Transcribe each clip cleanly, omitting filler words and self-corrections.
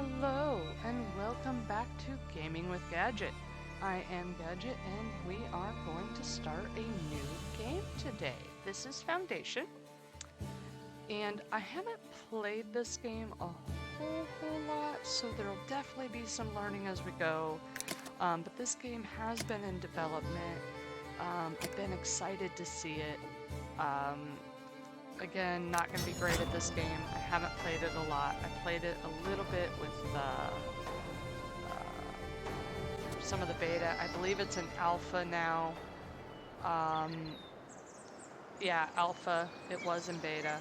Hello, and welcome back to Gaming with Gadget. I am Gadget, and we are going to start a new game today. This is Foundation, and I haven't played this game a whole lot, so there'll definitely be some learning as we go. But this game has been in development. I've been excited to see it. Again, not going to be great at this game. I haven't played it a lot. I played it a little bit with some of the beta. I believe it's an alpha now. Yeah, alpha. It was in beta.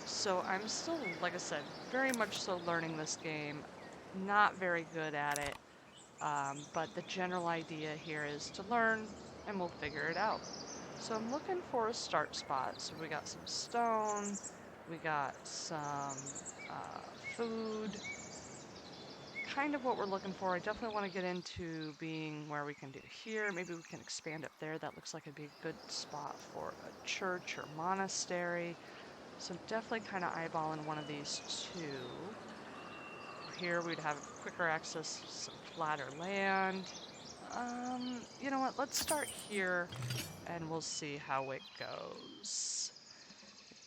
So I'm still, like I said, very much so learning this game. Not very good at it. But the general idea here is to learn and we'll figure it out. So I'm looking for a start spot. So we got some stone, we got some food, kind of what we're looking for. I definitely want to get into being where we can do here. Maybe we can expand up there. That looks like it'd be a good spot for a church or monastery. So I'm definitely kind of eyeballing one of these two. Here we'd have quicker access to some flatter land. You know what? Let's start here and we'll see how it goes.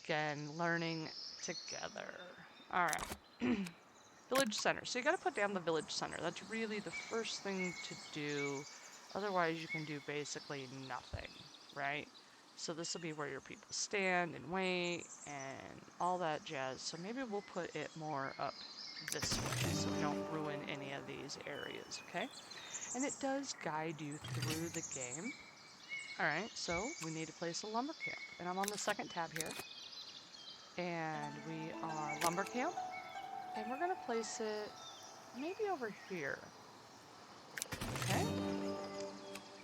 Again, learning together. All right. Village center. So you got to put down the village center. That's really the first thing to do. Otherwise, you can do basically nothing, right? So this will be where your people stand and wait and all that jazz. So maybe we'll put it more up this way so we don't ruin any of these areas, okay? And it does guide you through the game. All right, so we need to place a lumber camp. And I'm on the second tab here. And we are lumber camp. And we're going to place it maybe over here. Okay?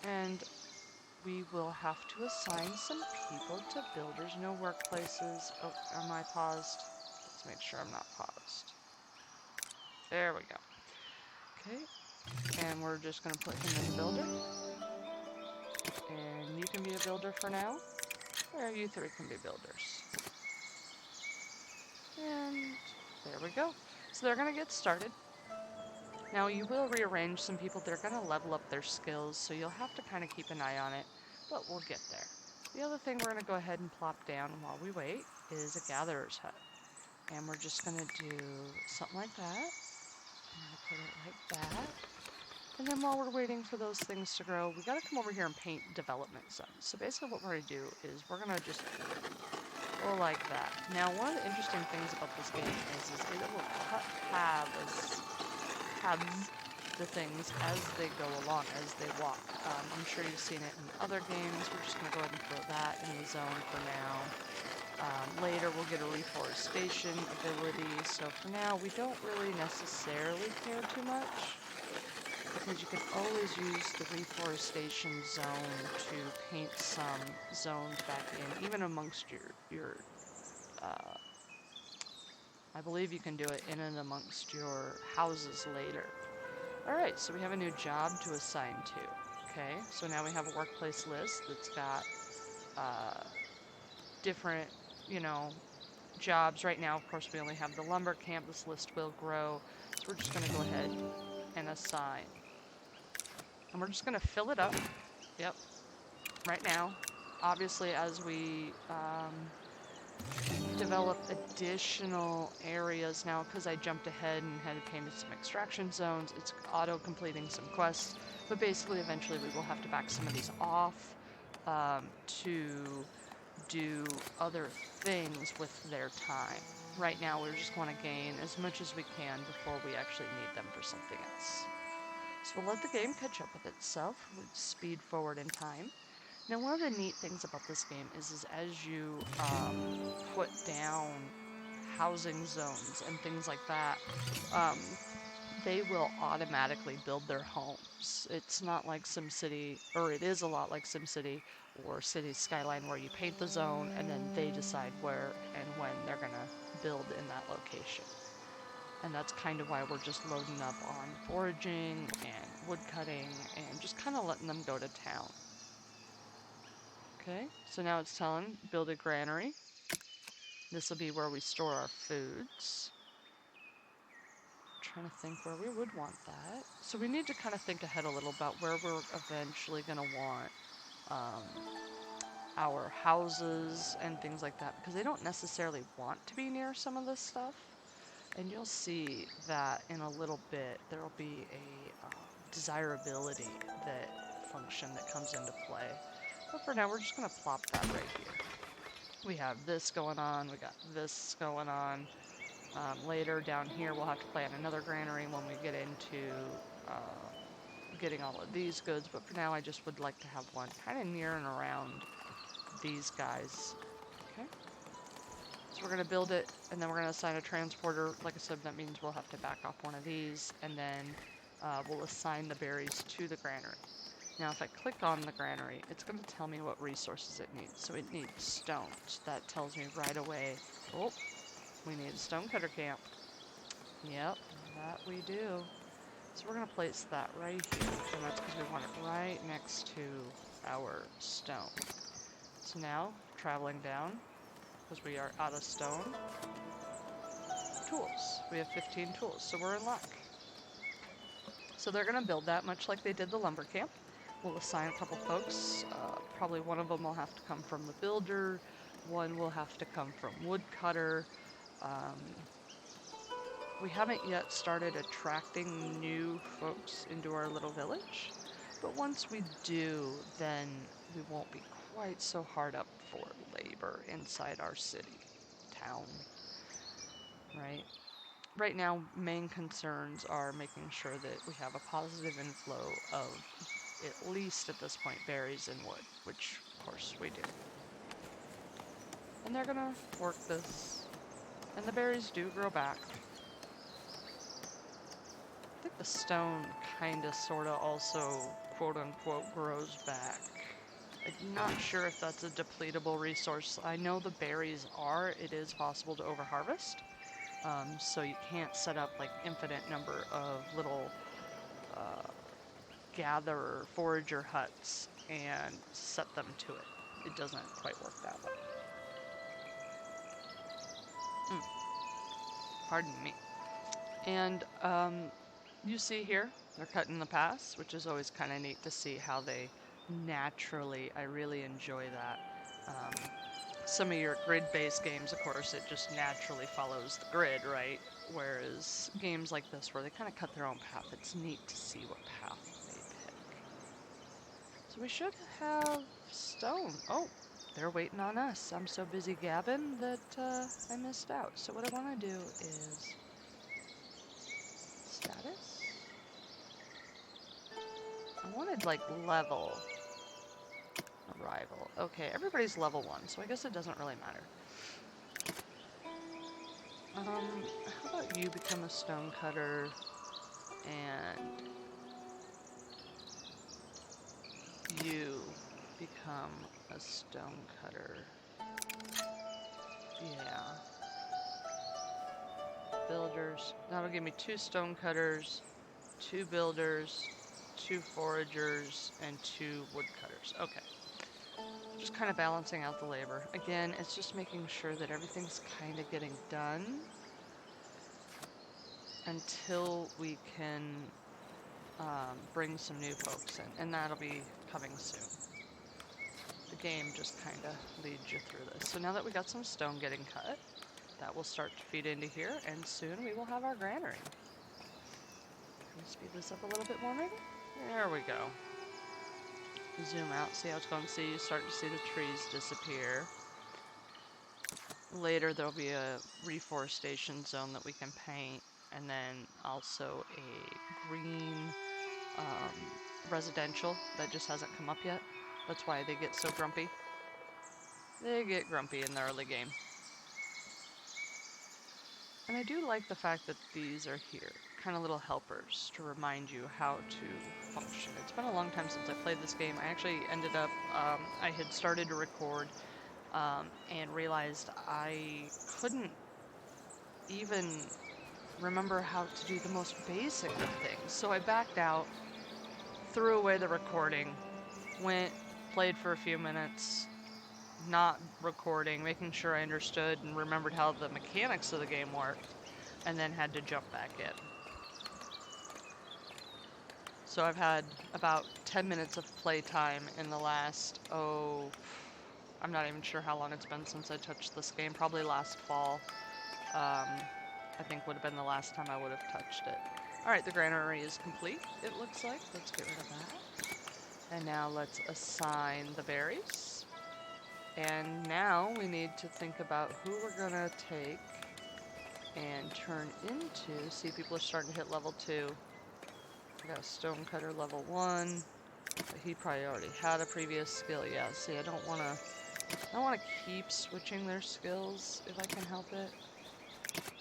And we will have to assign some people to builders. No workplaces. Oh, am I paused? Let's make sure I'm not paused. There we go. Okay. And we're just going to put him as a builder. And you can be a builder for now. Or you three can be builders. And there we go. So they're going to get started. Now you will rearrange some people. They're going to level up their skills, so you'll have to kind of keep an eye on it, but we'll get there. The other thing we're going to go ahead and plop down while we wait is a gatherer's hut. And we're just going to do something like that. I'm going to put it like that. And then while we're waiting for those things to grow, we got to come over here and paint development zones. So basically what we're going to do is we're going to just go like that. Now one of the interesting things about this game is it will cut paths the things as they go along, as they walk. I'm sure you've seen it in other games. We're just going to go ahead and throw that in the zone for now. Later we'll get a reforestation ability, so for now we don't really necessarily care too much, because you can always use the reforestation zone to paint some zones back in, even amongst your I believe you can do it in and amongst your houses later. Alright, so we have a new job to assign to. Okay, so now we have a workplace list that's got different, you know, jobs. Right now, of course, we only have the lumber camp. This list will grow. So we're just going to go ahead and assign. And we're just going to fill it up. Yep, right now. Obviously, as we develop additional areas now, because I jumped ahead and had painted some extraction zones, it's auto-completing some quests, but basically eventually we will have to back some of these off to do other things with their time. Right now we just want to gain as much as we can before we actually need them for something else. So we'll let the game catch up with itself, we'll speed forward in time. Now, one of the neat things about this game is as you put down housing zones and things like that, they will automatically build their homes. It's not like SimCity, or it is a lot like SimCity or Cities Skyline, where you paint the zone and then they decide where and when they're gonna build in that location. And that's kind of why we're just loading up on foraging and wood cutting and just kind of letting them go to town. Okay, so now it's telling build a granary. This will be where we store our foods. trying to think where we would want that. So we need to kind of think ahead a little about where we're eventually going to want um, our houses and things like that, because they don't necessarily want to be near some of this stuff. And you'll see that in a little bit there'll be a desirability that function that comes into play. But for now, we're just going to plop that right here. We have this going on, we got this going on. Later down here, we'll have to plan another granary when we get into getting all of these goods. But for now, I just would like to have one kind of near and around these guys. Okay. So we're going to build it, and then we're going to assign a transporter. Like I said, that means we'll have to back off one of these, and then we'll assign the berries to the granary. Now, if I click on the granary, it's going to tell me what resources it needs. So it needs stones. That tells me right away, oh, we need a stonecutter camp. Yep, that we do. So we're going to place that right here, and that's because we want it right next to our stone. So now, traveling down, because we are out of stone, tools. We have 15 tools, so we're in luck. So they're going to build that much like they did the lumber camp. We'll assign a couple folks. Probably one of them will have to come from the builder. One will have to come from woodcutter. We haven't yet started attracting new folks into our little village. But once we do, then we won't be quite so hard up for labor inside our city, town, right? Right now, main concerns are making sure that we have a positive inflow of, at least at this point, berries and wood, which, of course, we do. And they're gonna work this, and the berries do grow back. I think the stone kinda, sorta also, quote-unquote, grows back. I'm not sure if that's a depletable resource. I know the berries are. It is possible to overharvest. So you can't set up like infinite number of little gatherer, forager huts and set them to it. It doesn't quite work that way. Pardon me. And you see here, they're cutting the paths, which is always kind of neat to see how they naturally, I really enjoy that. Some of your grid-based games, of course, it just naturally follows the grid, right? Whereas games like this, where they kind of cut their own path, it's neat to see what path they pick. So we should have stone. Oh, they're waiting on us. I'm so busy gabbing that I missed out. So what I want to do is status. I wanted like level. Arrival. Okay, everybody's level 1, so I guess it doesn't really matter. How about you become a stonecutter and you become a stonecutter? Yeah. Builders. That'll give me 2 stonecutters, 2 builders, 2 foragers, and 2 woodcutters. Okay. Just kind of balancing out the labor. Again, it's just making sure that everything's kind of getting done until we can bring some new folks in, and that'll be coming soon. The game just kind of leads you through this. So now that we got some stone getting cut, that will start to feed into here, and soon we will have our granary. Can we speed this up a little bit more, maybe? There we go. Zoom out, see how it's going. See, you start to see the trees disappear. Later, there'll be a reforestation zone that we can paint, and then also a green residential that just hasn't come up yet. That's why they get so grumpy. They get grumpy in the early game. And I do like the fact that these are here, kind of little helpers to remind you how to function. It's been a long time since I played this game. I actually ended up, I had started to record and realized I couldn't even remember how to do the most basic of things. So I backed out, threw away the recording, went, played for a few minutes, not recording, making sure I understood and remembered how the mechanics of the game worked, and then had to jump back in. So I've had about 10 minutes of playtime in the last, oh, I'm not even sure how long it's been since I touched this game. Probably last fall. I think would have been the last time I would have touched it. Alright, the granary is complete, it looks like. Let's get rid of that. And now let's assign the berries. And now we need to think about who we're gonna take and turn into. See, people are starting to hit level 2. I got a stonecutter level 1. But he probably already had a previous skill. Yeah, see, I don't wanna keep switching their skills if I can help it.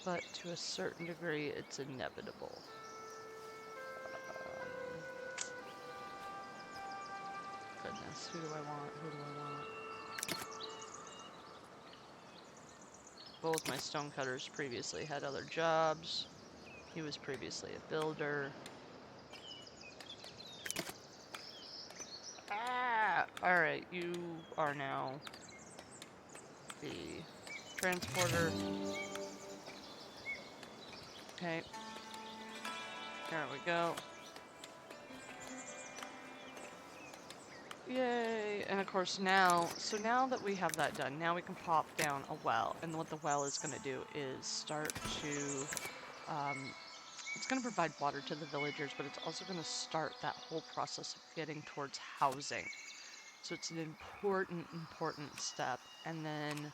But to a certain degree, it's inevitable. Goodness, who do I want? Who do I want? Both my stonecutters previously had other jobs. He was previously a builder. Ah! Alright, you are now the transporter. Okay. There we go. Yay! And of course now, so now that we have that done, now we can pop down a well. And what the well is going to do is start to, it's going to provide water to the villagers, but it's also going to start that whole process of getting towards housing. So it's an important step. And then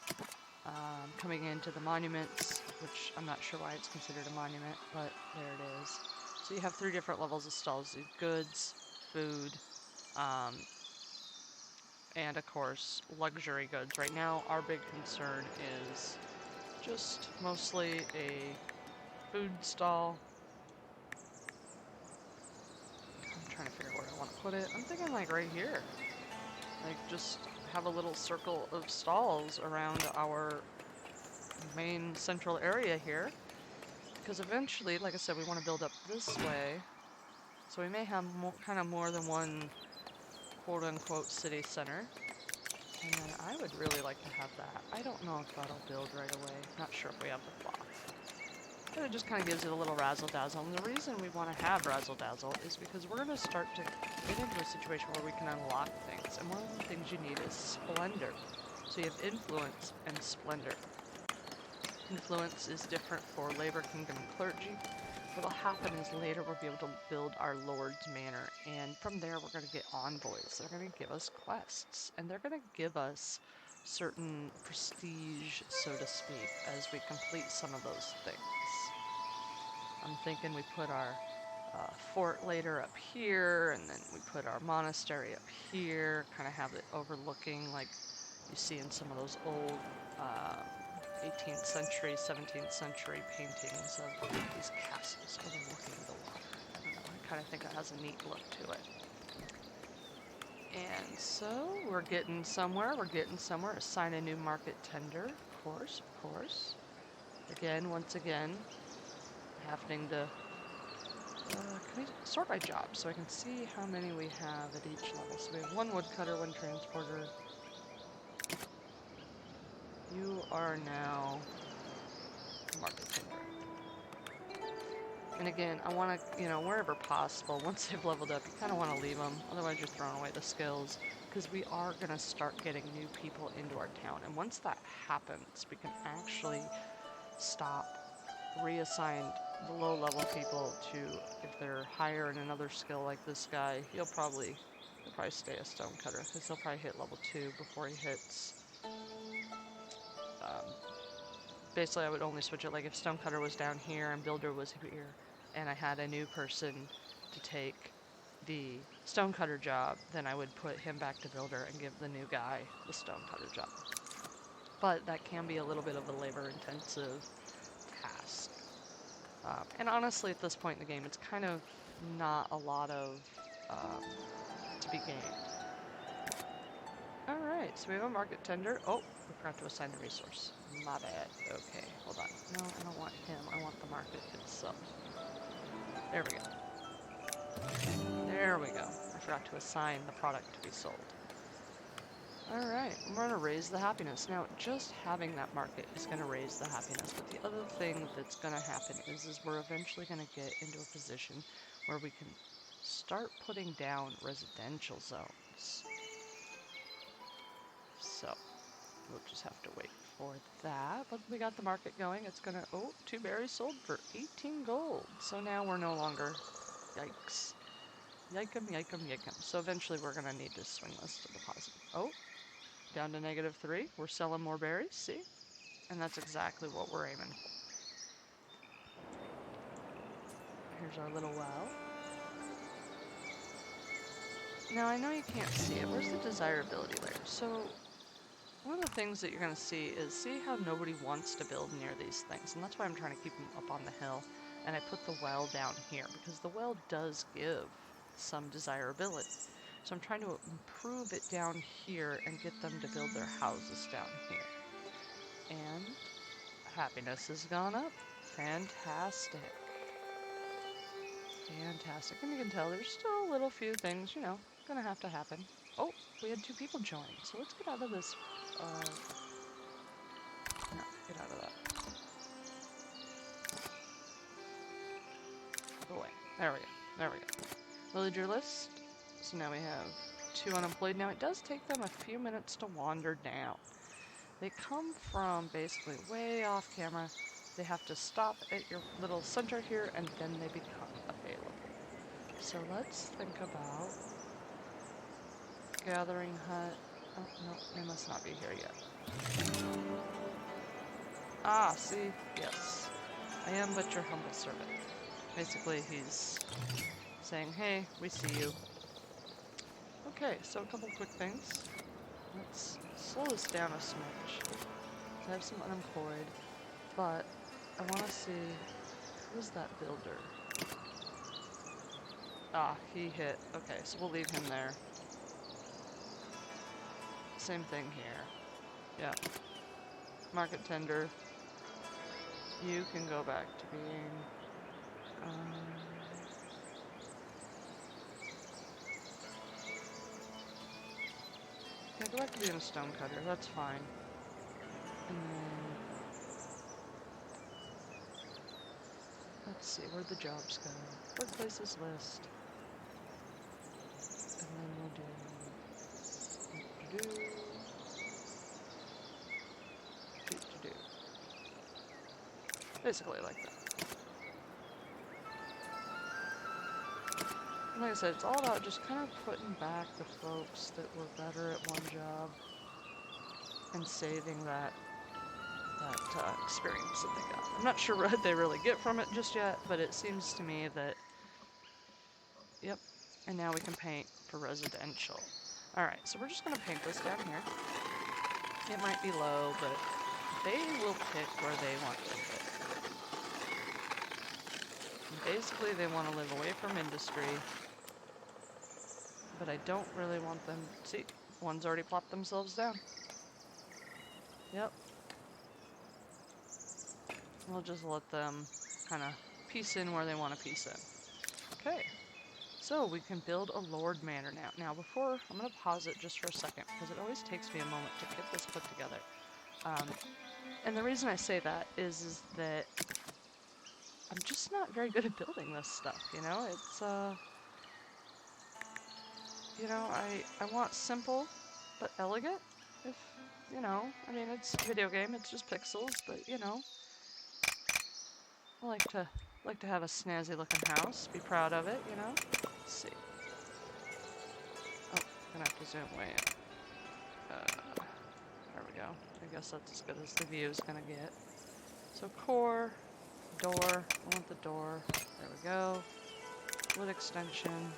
coming into the monuments, which I'm not sure why it's considered a monument, but there it is. So you have 3 different levels of stalls: goods, food, and of course luxury goods. Right now our big concern is just mostly a food stall. I'm trying to figure out where I want to put it. I'm thinking like right here. Like just have a little circle of stalls around our main central area here. Because eventually, like I said, we want to build up this way. So we may have kind of more than one quote-unquote city center. And then I would really like to have that. I don't know if that'll build right away. Not sure if we have the cloth. But it just kind of gives it a little razzle-dazzle. And the reason we want to have razzle-dazzle is because we're going to start to get into a situation where we can unlock things. And one of the things you need is splendor. So you have influence and splendor. Influence is different for labor, kingdom, and clergy. What'll happen is later we'll be able to build our Lord's Manor, and from there we're going to get envoys. They're going to give us quests, and they're going to give us certain prestige, so to speak, as we complete some of those things. I'm thinking we put our fort later up here, and then we put our monastery up here, kind of have it overlooking like you see in some of those old 18th century, 17th century paintings of these castles overlooking the water. I don't know, I kind of think it has a neat look to it. And so we're getting somewhere, Assign a new market tender, of course. Again, once again, having to, can we sort by job so I can see how many we have at each level. So we have 1 woodcutter, 1 transporter. You are now market tender. And again, I want to, wherever possible, once they've leveled up, you kind of want to leave them. Otherwise, you're throwing away the skills. Because we are going to start getting new people into our town. And once that happens, we can actually stop, reassign the low-level people to, if they're higher in another skill like this guy, he'll probably stay a stonecutter. Because he'll probably hit level 2 before he hits... basically, I would only switch it, like if stonecutter was down here and builder was here, and I had a new person to take the stonecutter job, then I would put him back to builder and give the new guy the stonecutter job. But that can be a little bit of a labor-intensive task. And honestly, at this point in the game, it's kind of not a lot of to be gained. Alright, so we have a market tender. Oh, we forgot to assign the resource. My bad. Okay, hold on. No, I don't want him. I want the market itself. There we go. There we go. I forgot to assign the product to be sold. Alright, we're going to raise the happiness. Now, just having that market is going to raise the happiness, but the other thing that's going to happen is we're eventually going to get into a position where we can start putting down residential zones. So we'll just have to wait for that. But we got the market going. It's gonna, oh, 2 berries sold for 18 gold. So now we're no longer, yikes. Yike 'em, yike 'em, yike 'em. So eventually we're gonna need to swing this to the positive. Oh, down to -3. We're selling more berries, see? And that's exactly what we're aiming for. Here's our little well. Now I know you can't see it. Where's the desirability layer? So one of the things that you're going to see how nobody wants to build near these things. And that's why I'm trying to keep them up on the hill. And I put the well down here because the well does give some desirability. So I'm trying to improve it down here and get them to build their houses down here. And happiness has gone up. Fantastic. Fantastic. And you can tell there's still a little few things, you know, gonna have to happen. Oh, we had 2 people join. So let's get out of this. No, get out of that. Go away. There we go. There we go. Villager list. So now we have 2 unemployed. Now it does take them a few minutes to wander down. They come from basically way off camera. They have to stop at your little center here and then they become available. So let's think about gathering hut. Oh, no, they must not be here yet. Ah, see? Yes. I am but your humble servant. Basically, he's saying, hey, we see you. Okay, so a couple quick things. Let's slow this down a smidge. I have some unemployed, but I want to see, who's that builder? Ah, he hit. Okay, so we'll leave him there. Same thing here. Yeah. Market tender. You can go back to being... yeah, go back to being a stonecutter. That's fine. And then... let's see, where'd the jobs go? Workplaces list. And then we'll do... basically like that. And like I said, it's all about just kind of putting back the folks that were better at one job and saving that experience that they got. I'm not sure what they really get from it just yet, but it seems to me that, yep, and now we can paint for residential. Alright, so we're just going to paint this down here. It might be low, but they will pick where they want to live. And basically, they want to live away from industry, but I don't really want them... see, one's already plopped themselves down. Yep. We'll just let them kind of piece in where they want to piece in. Okay. So we can build a Lord Manor now. Now before, I'm going to pause it just for a second because it always takes me a moment to get this put together. And the reason I say that is that I'm just not very good at building this stuff, you know? It's, you know, I want simple but elegant. If, you know, I mean, it's a video game, it's just pixels, but, you know, I like to have a snazzy looking house, be proud of it, you know? Let's see. Oh, gonna have to zoom way in. There we go. I guess that's as good as the view is gonna get. So core, door, I want the door. There we go. Wood extension.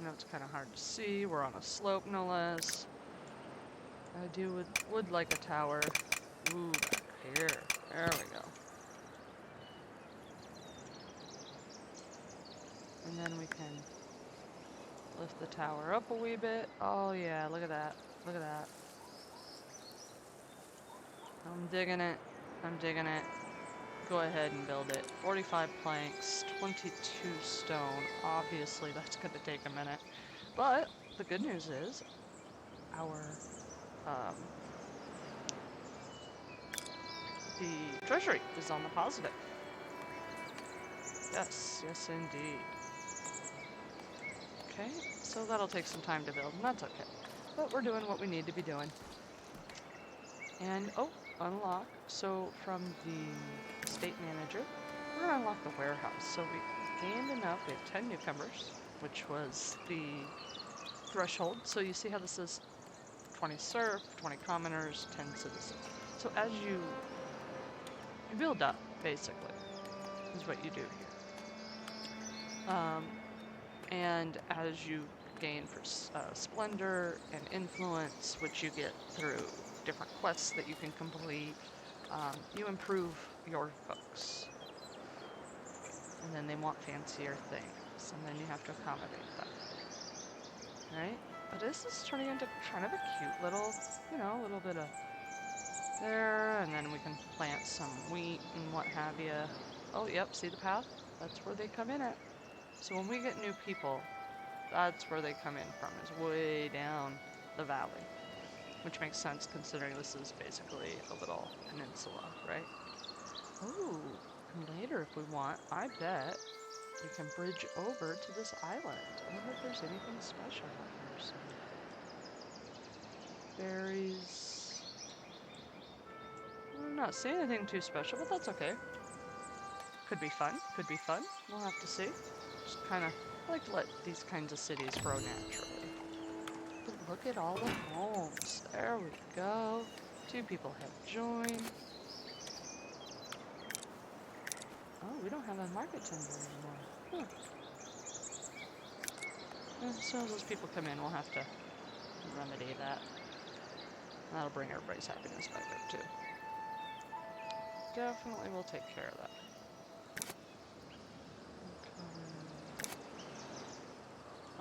I know it's kind of hard to see. We're on a slope, no less. I would like a tower. Ooh, back here. There we go. And then we can lift the tower up a wee bit. Oh yeah, look at that. Look at that. I'm digging it. I'm digging it. Go ahead and build it. 45 planks, 22 stone. Obviously, that's going to take a minute. But the good news is our um, the treasury is on the positive. Yes, yes indeed. Okay, so that'll take some time to build, and that's okay. But we're doing what we need to be doing. And, oh, unlock. So from the estate manager, we're gonna unlock the warehouse. So we gained enough, we have 10 newcomers, which was the threshold. So you see how this is 20 serf, 20 commoners, 10 citizens. So as you build up, basically, is what you do here. And as you gain for splendor and influence, which you get through different quests that you can complete, you improve your folks. And then they want fancier things, and then you have to accommodate that. Right? But this is turning into kind of a cute little, you know, a little bit of there, and then we can plant some wheat and what have you. Oh, yep, see the path? That's where they come in at. So when we get new people, that's where they come in from, is way down the valley. Which makes sense considering this is basically a little peninsula, right? Ooh, and later if we want, I bet we can bridge over to this island. I wonder if there's anything special out here. So, berries. I'm not seeing anything too special, but that's okay. Could be fun, could be fun. We'll have to see. Just kind of like to let these kinds of cities grow naturally. But look at all the homes. There we go. 2 people have joined. Oh, we don't have a market tender anymore. Huh. As soon as those people come in, we'll have to remedy that. That'll bring everybody's happiness back up, too. Definitely will take care of that.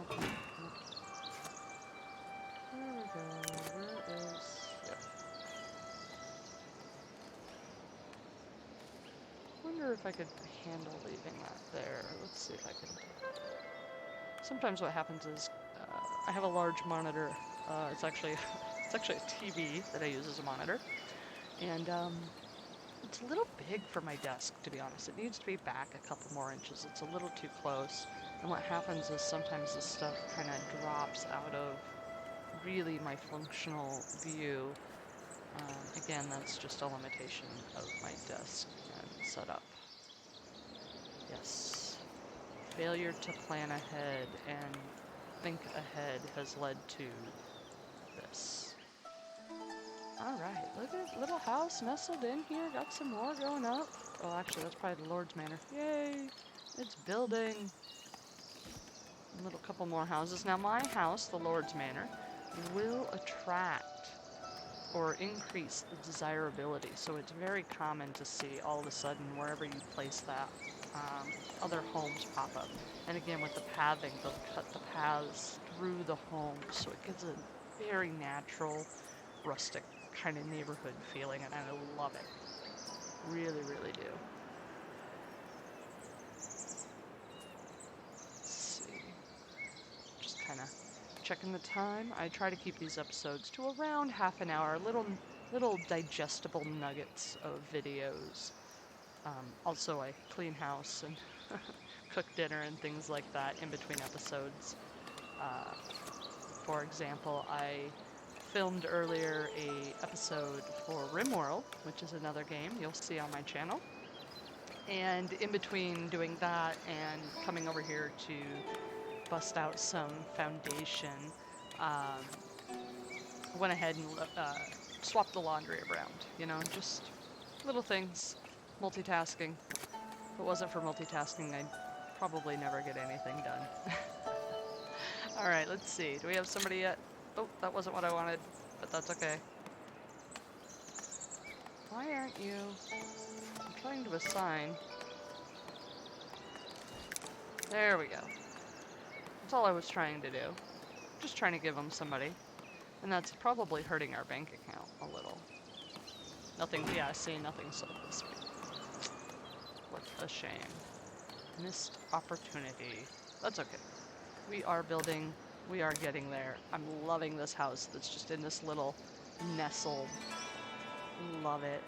Okay. There we go. Where is... Yep. Wonder if I could handle leaving that there. Let's see if I can... Sometimes what happens is I have a large monitor. It's actually a TV that I use as a monitor, and it's a little big for my desk, to be honest. It needs to be back a couple more inches. It's a little too close, and what happens is sometimes this stuff kind of drops out of really my functional view. Again, that's just a limitation of my desk and setup. Yes. Failure to plan ahead and think ahead has led to this. Alright, look at little house nestled in here. Got some more going up. Oh, actually, that's probably the Lord's Manor. Yay! It's building. A little couple more houses. Now, my house, the Lord's Manor, will attract or increase the desirability. So it's very common to see all of a sudden, wherever you place that, other homes pop up. And again, with the pathing, they'll cut the paths through the homes, so it gives a very natural, rustic kind of neighborhood feeling, and I love it. Really, really do. Let's see. Just kind of checking the time. I try to keep these episodes to around half an hour, little digestible nuggets of videos. Also, I clean house and cook dinner and things like that in between episodes. For example, I filmed earlier a episode for RimWorld, which is another game you'll see on my channel. And in between doing that and coming over here to bust out some foundation, went ahead and swapped the laundry around. You know, just little things, multitasking. If it wasn't for multitasking, I'd probably never get anything done. Alright, let's see. Do we have somebody yet? Oh, that wasn't what I wanted, but that's okay. Why aren't you? I'm trying to assign. There we go. That's all I was trying to do. Just trying to give them somebody. And that's probably hurting our bank account a little. Nothing, yeah, see, nothing sold this week. What a shame. Missed opportunity. That's okay. We are building We are getting there. I'm loving this house that's just in this little nestled. Love it.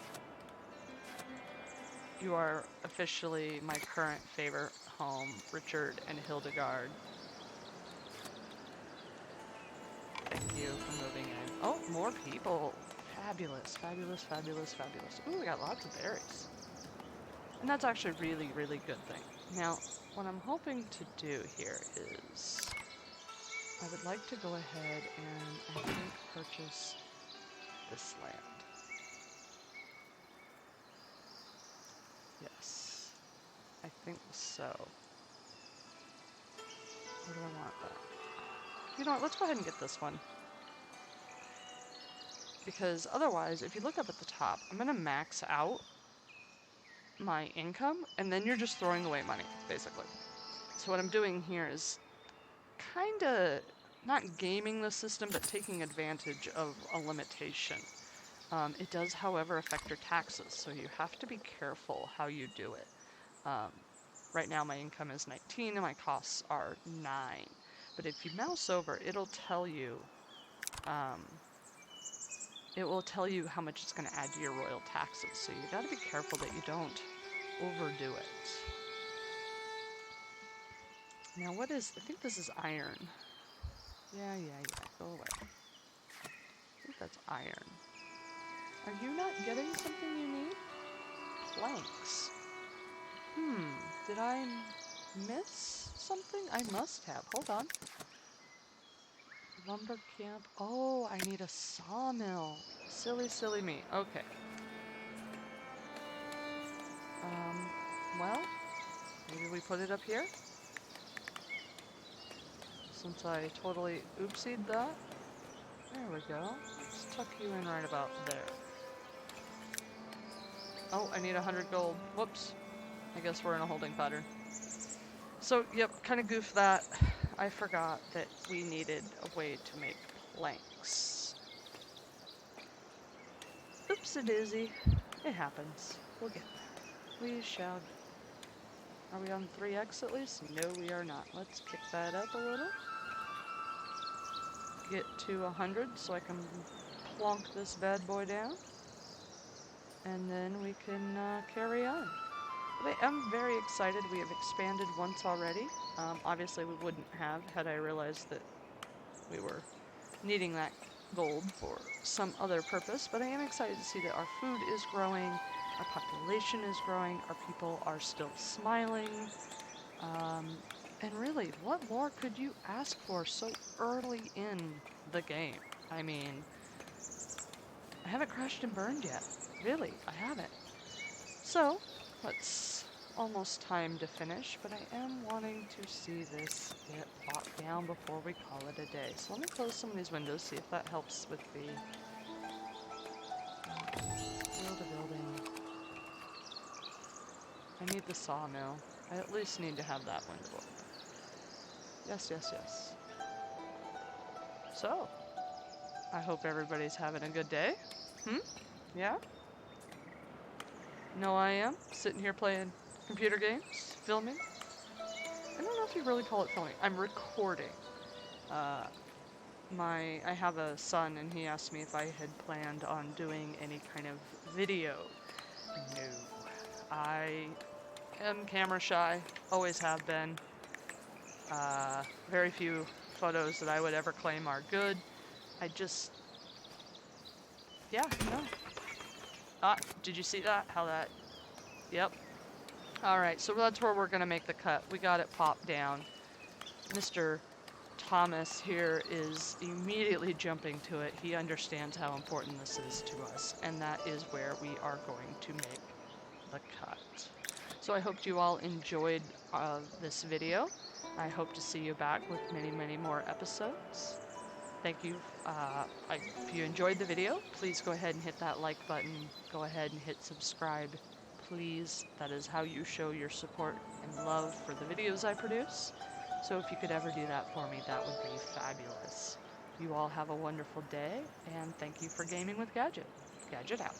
You are officially my current favorite home, Richard and Hildegard. Thank you for moving in. Oh, more people. Fabulous, fabulous, fabulous, fabulous. Ooh, we got lots of berries. And that's actually a really, really good thing. Now, what I'm hoping to do here is I would like to go ahead and I think purchase this land. Yes, I think so. Where do I want that? You know what, let's go ahead and get this one. Because otherwise, if you look up at the top, I'm gonna max out my income, and then you're just throwing away money, basically. So what I'm doing here is kinda not gaming the system, but taking advantage of a limitation. It does, however, affect your taxes, so you have to be careful how you do it. Right now my income is 19 and my costs are 9. But if you mouse over, it'll tell you how much it's going to add to your royal taxes. So you got to be careful that you don't overdo it. Now what is, I think this is iron. Yeah, go away. I think that's iron. Are you not getting something you need? Planks. Did I miss something? I must have. Hold on. Lumber camp. Oh, I need a sawmill. Silly, silly me. Okay. Well, maybe we put it up here? Since I totally oopsied that. There we go. Let's tuck you in right about there. Oh, I need 100 gold. Whoops. I guess we're in a holding pattern. So, yep, kind of goofed that. I forgot that we needed a way to make planks. Oops-a-daisy. It happens. We'll get there. We shall. Are we on 3x at least? No, we are not. Let's kick that up a little. Get to 100 so I can plonk this bad boy down. And then we can carry on. But I am very excited. We have expanded once already. Obviously we wouldn't have had I realized that we were needing that gold for some other purpose, but I am excited to see that our food is growing, our population is growing, our people are still smiling, and really, what more could you ask for so early in the game? I mean, I haven't crashed and burned yet. Really, I haven't. So, it's almost time to finish, but I am wanting to see this get locked down before we call it a day. So let me close some of these windows, see if that helps with the build a building. I need the sawmill. I at least need to have that window open. Yes, yes, yes. So, I hope everybody's having a good day. Yeah? No, I am sitting here playing computer games, filming. I don't know if you really call it filming. I'm recording. I have a son and he asked me if I had planned on doing any kind of video. No. I am camera shy, always have been. Very few photos that I would ever claim are good. Yeah, no. Did you see that? How that, yep. Alright, so that's where we're gonna make the cut. We got it popped down. Mr. Thomas here is immediately jumping to it. He understands how important this is to us, and that is where we are going to make the cut. So I hope you all enjoyed this video. I hope to see you back with many, many more episodes. Thank you. If you enjoyed the video, please go ahead and hit that like button. Go ahead and hit subscribe, please. That is how you show your support and love for the videos I produce. So if you could ever do that for me, that would be fabulous. You all have a wonderful day, and thank you for gaming with Gadget. Gadget out.